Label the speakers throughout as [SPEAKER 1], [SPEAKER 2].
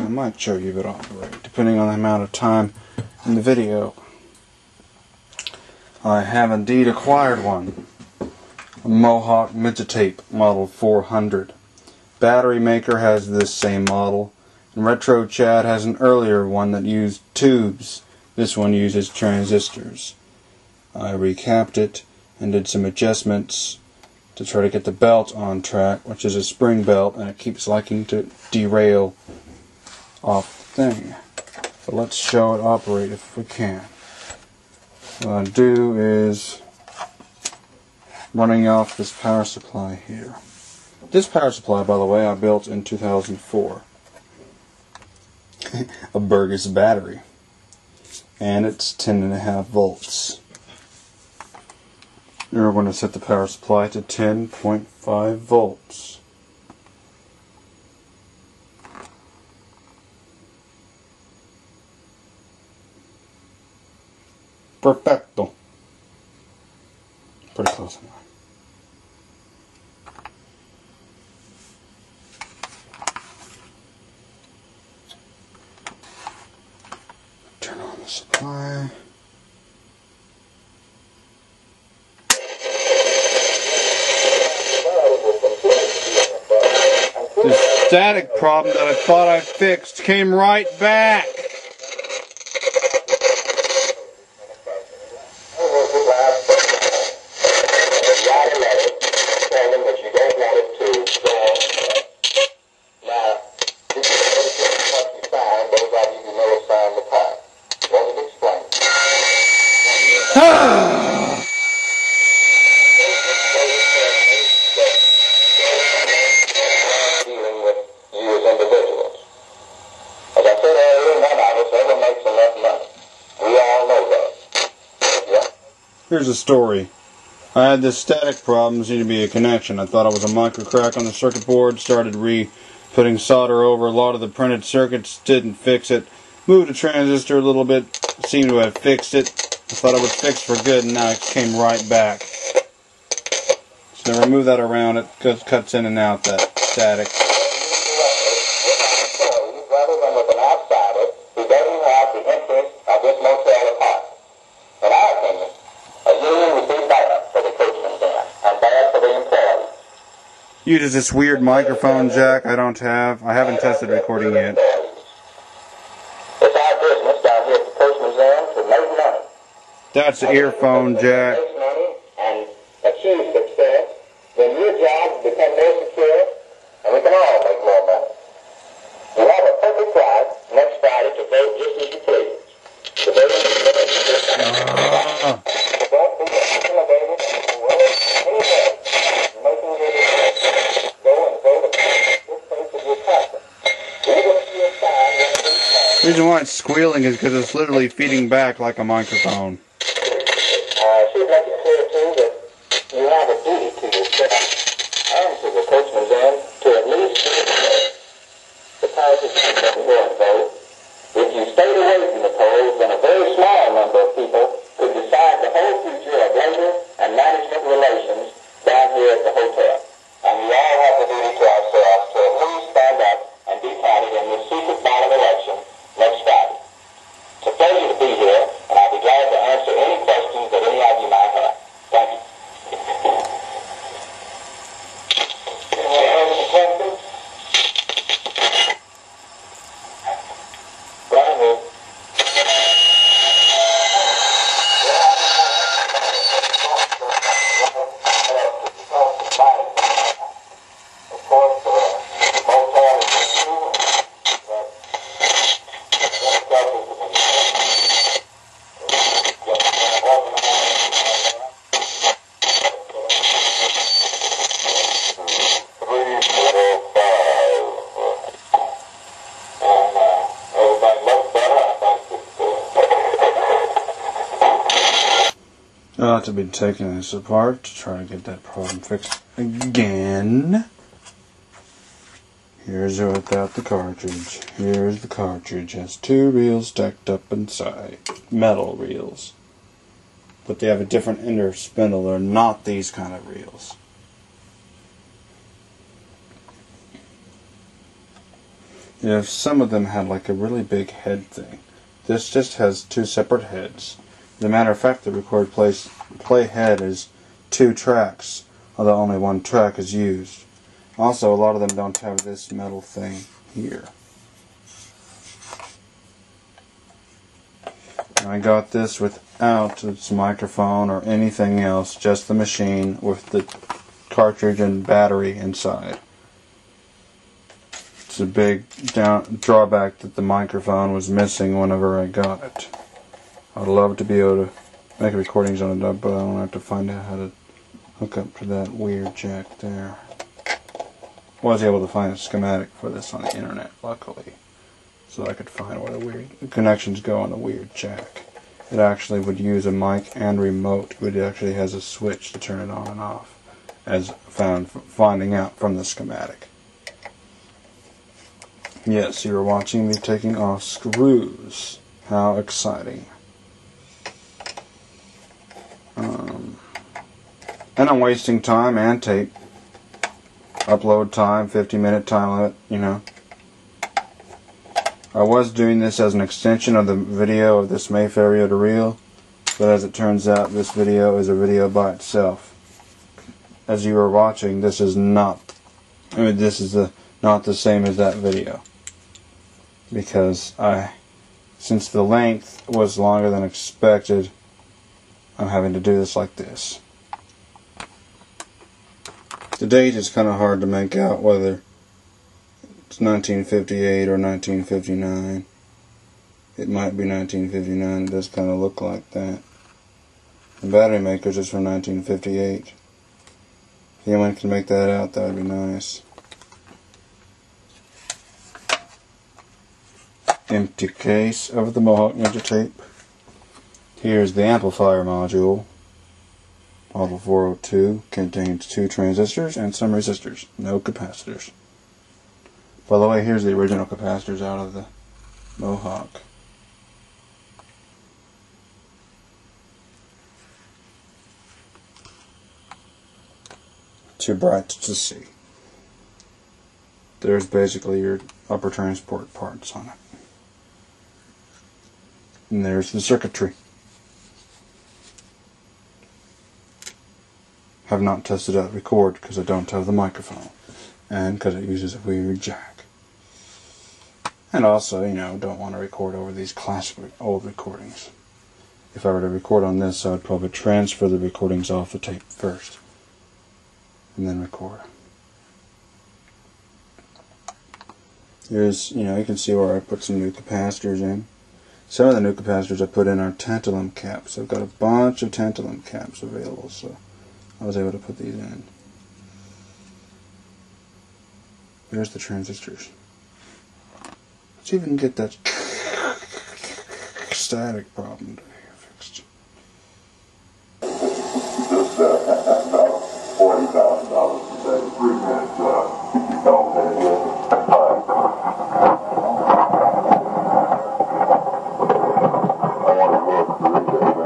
[SPEAKER 1] I might show you it operate, depending on the amount of time in the video. I have indeed acquired one. A Mohawk Midgetape model 400. Battery Maker has this same model, and Retro Chad has an earlier one that used tubes. This one uses transistors. I recapped it and did some adjustments to try to get the belt on track, which is a spring belt, and it keeps liking to derail off the thing. So let's show it operate if we can. What I'll do is running off this power supply here. This power supply, by the way, I built in 2004. A Burgess battery. And it's 10.5 volts. You're going to set the power supply to 10.5 volts. Perfecto. Pretty close enough. Turn on the supply. The static problem that I thought I fixed came right back. Here's the story. I had this static problem, seemed to be a connection. I thought it was a micro crack on the circuit board, started putting solder over a lot of the printed circuits, didn't fix it. Moved the transistor a little bit, seemed to have fixed it. I thought it was fixed for good, and now it came right back. So I remove that around, it cuts in and out that static. Uses this weird microphone jack I don't have. I haven't tested recording yet. That's the earphone jack.
[SPEAKER 2] And achieve success, then your jobs become more secure, and we can all make more money. You have a perfect right next Friday to vote just as you please. The vote is
[SPEAKER 1] the reason why it's squealing is because it's literally feeding back like a microphone.
[SPEAKER 2] She'd make it clear, too, that you have a duty to yourself and to the coachman's end to at least the parties that go and vote. If you stayed away from the polls, then a very small number of people could decide the whole future of labor and management relations down here at the hotel. And we all have the duty to ourselves to at least stand up and be counted in this secret ballot election next Friday. It's a pleasure to be here, and I'll be glad to answer any questions that any of you might have. Thank you. Anyone have any questions? Go ahead. Of course, the motel is true.
[SPEAKER 1] I'll have to be taking this apart to try to get that problem fixed again. Here's it without the cartridge. Here's the cartridge. Has 2 reels stacked up inside. Metal reels. But they have a different inner spindle. They're not these kind of reels. if some of them had like a really big head thing. This just has two separate heads. As a matter of fact, the record play head is 2 tracks, although only 1 track is used. Also, a lot of them don't have this metal thing here. I got this without its microphone or anything else, just the machine with the cartridge and battery inside. It's a big drawback that the microphone was missing whenever I got it. I'd love to be able to make recordings on it, but I don't have to find out how to hook up to that weird jack there. Was able to find a schematic for this on the internet, luckily, so I could find where the weird connections go on the weird jack. It actually would use a mic and remote, but it actually has a switch to turn it on and off, as finding out from the schematic. Yes, you are watching me taking off screws. How exciting. And I'm wasting time and tape. Upload time, 50-minute time limit, you know. I was doing this as an extension of the video of this Mayfair reel to reel, but as it turns out, this video is a video by itself. As you are watching, this is not, this is not the same as that video, because since the length was longer than expected, I'm having to do this like this. The date is kind of hard to make out whether it's 1958 or 1959. It might be 1959. It does kind of look like that. The battery maker's is from 1958. If anyone can make that out, that would be nice. Empty case of the Mohawk Midgetape. Here's the amplifier module. Model 402 contains 2 transistors and some resistors, no capacitors. By the way, here's the original capacitors out of the Mohawk. Too bright to see. There's basically your upper transport parts on it. And there's the circuitry. Have not tested out record because I don't have the microphone, and because it uses a weird jack. And also, you know, don't want to record over these classic old recordings. If I were to record on this, I would probably transfer the recordings off the tape first, and then record. Here's, you know, you can see where I put some new capacitors in. Some of the new capacitors I put in are tantalum caps. I've got a bunch of tantalum caps available, so I was able to put these in. There's the transistors. Let's even get that static problem fixed.
[SPEAKER 2] Just about $40,000 a day, 3 minutes, don't pay it. I want to work 3 days,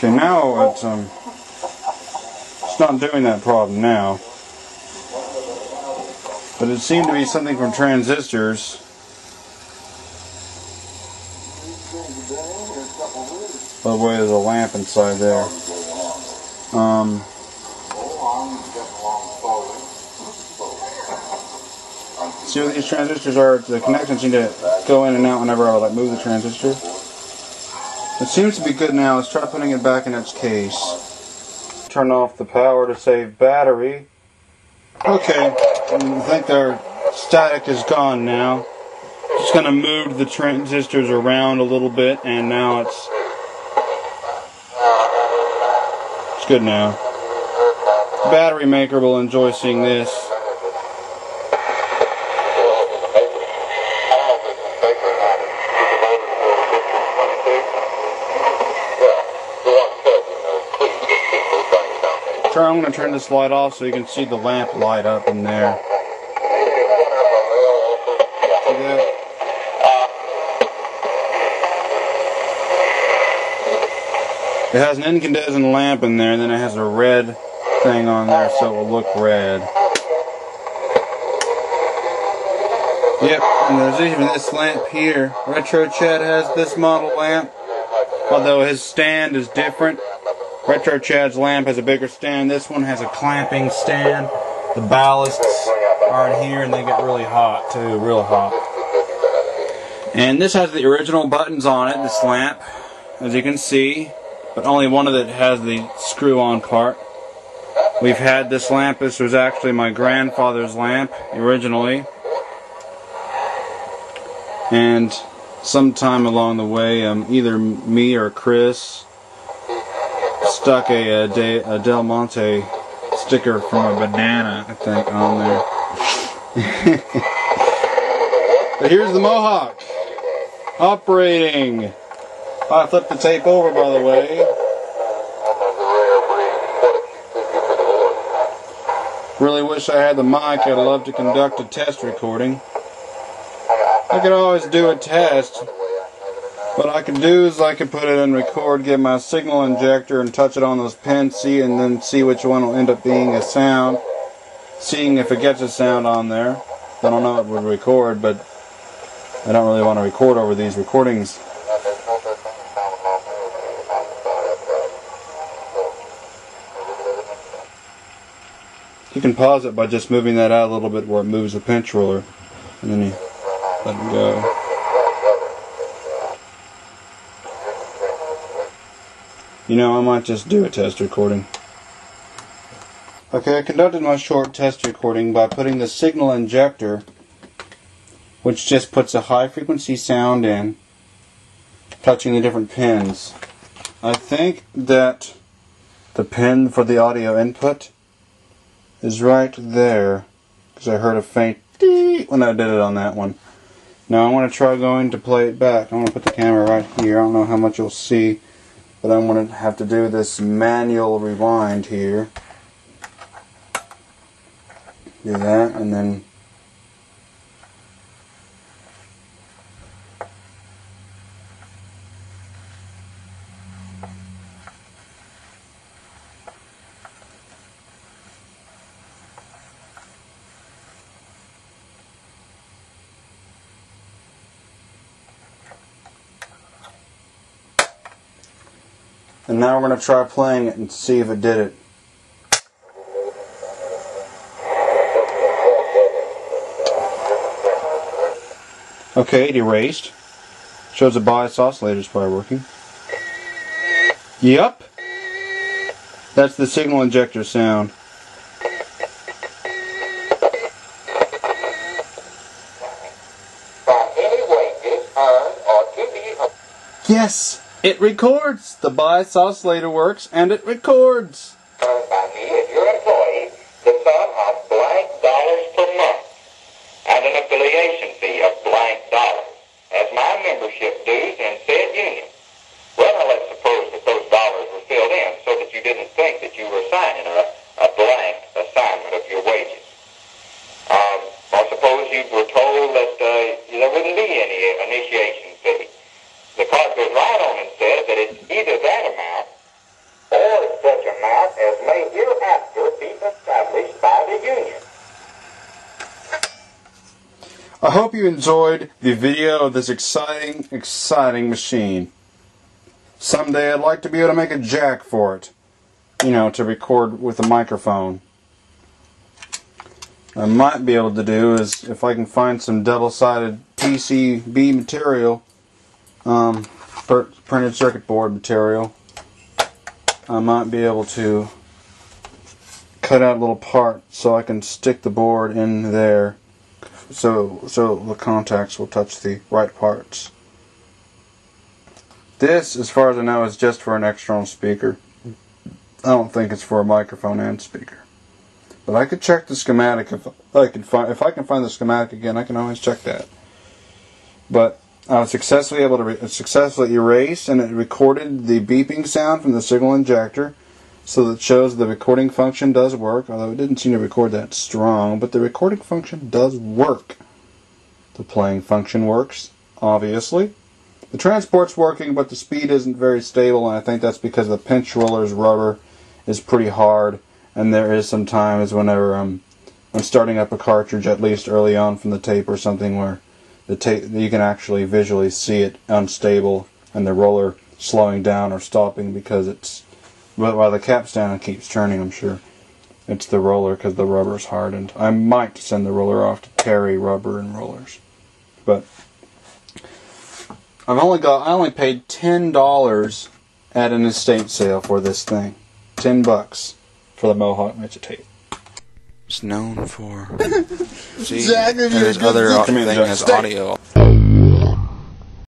[SPEAKER 1] Okay, now it's not doing that problem now, but it seemed to be something from transistors. By the way, there's a lamp inside there. See what these transistors are? The connections seem to go in and out whenever I would move the transistor. It seems to be good now. Let's try putting it back in its case. Turn off the power to save battery. Okay, I think our static is gone now. Just going to move the transistors around a little bit, and now it's good now. The battery maker will enjoy seeing this. I'm going to turn this light off so you can see the lamp light up in there. See that? It has an incandescent lamp in there, and then it has a red thing on there so it will look red. Yep, and there's even this lamp here. Retro Chad has this model lamp, although his stand is different. Retro Chad's lamp has a bigger stand. This one has a clamping stand. The ballasts are in here, and they get really hot too, real hot. And this has the original buttons on it, this lamp, as you can see, but only one of it has the screw-on part. We've had this lamp. This was actually my grandfather's lamp originally, and sometime along the way, either me or Chris stuck a Del Monte sticker from a banana, I think, on there. But here's the Mohawk operating. I flipped the tape over, by the way. Really wish I had the mic. I'd love to conduct a test recording. I could always do a test. What I could do is I could put it in record, get my signal injector and touch it on those pins, and then see which one will end up being a sound. Seeing if it gets a sound on there. I don't know if it would record, but I don't really want to record over these recordings. You can pause it by just moving that out a little bit where it moves the pinch roller, and then you let it go. You know, I might just do a test recording. Okay, I conducted my short test recording by putting the signal injector, which just puts a high frequency sound in, touching the different pins. I think that the pin for the audio input is right there, because I heard a faint dee when I did it on that one. Now I want to try going to play it back. I want to put the camera right here. I don't know how much you'll see, but I'm going to have to do this manual rewind here. Do that, and then now we're going to try playing it and see if it did it. Okay, it erased. Shows the bias oscillator is probably working. Yep. That's the signal injector sound. Yes, it records. The bias oscillator works and it records.
[SPEAKER 2] By me as your employee the sum of blank dollars per month and an affiliation fee of blank dollars as my membership dues in said union. Well, now let's suppose that those dollars were filled in so that you didn't think that you were signing a blank assignment of your wages. Or suppose you were told that there wouldn't be any initiation fee. The card goes right on and says that it's either that amount or such amount as may hereafter be established by the union.
[SPEAKER 1] I hope you enjoyed the video of this exciting machine. Someday I'd like to be able to make a jack for it, you know, to record with a microphone. I might be able to do is, if I can find some double-sided PCB material, printed circuit board material, I might be able to cut out a little part so I can stick the board in there so the contacts will touch the right parts. This, as far as I know, is just for an external speaker. I don't think it's for a microphone and speaker. But I could check the schematic if I can find the schematic again. I can always check that. But I was successfully able to successfully erase, and it recorded the beeping sound from the signal injector, so that shows the recording function does work. Although it didn't seem to record that strong, but the recording function does work. The playing function works, obviously. The transport's working, but the speed isn't very stable, and I think that's because the pinch roller's rubber is pretty hard, and there is some times whenever I'm starting up a cartridge, at least early on from the tape or something, where the tape, you can actually visually see it unstable and the roller slowing down or stopping because it's, while the capstan keeps turning, I'm sure it's the roller because the rubber's hardened. I might send the roller off to Terry Rubber and Rollers, but I only paid $10 at an estate sale for this thing. $10 for the Mohawk Midgetape. It's known for. See, there's other thing has audio.